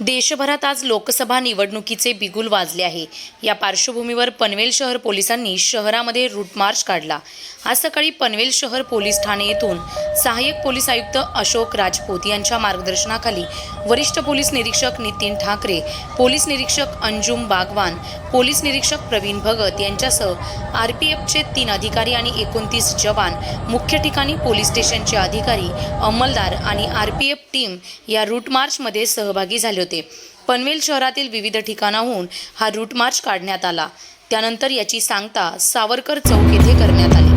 देशभरात आज लोकसभा निवडणुकीचे बिगुल वाजले आहे। या पार्श्वभूमीवर पनवेल शहर पोलिसांनी शहरामध्ये रूट मार्च काढला। आज सकाळी पनवेल शहर पोलीस ठाणे येथून सहाय्यक पोलीस आयुक्त अशोक राजपूत यांच्या मार्गदर्शनाखाली वरिष्ठ पोलीस निरीक्षक नितीन ठाकरे, पोलीस निरीक्षक अंजुम बागवान, पोलीस निरीक्षक प्रवीण भगत यांच्यासह आरपीएफचे 3 अधिकारी आणि 29 जवान, मुख्य ठिकाणी पोलीस स्टेशनचे अधिकारी, अंमलदार आणि आरपीएफ टीम या रूट मार्चमध्ये सहभागी झाले होते। पनवेल शहरातील विविध ठिकाणाहून हा रूट मार्च काढण्यात आला। त्यानंतर याची सांगता सावरकर चौक येथे करण्यात आली।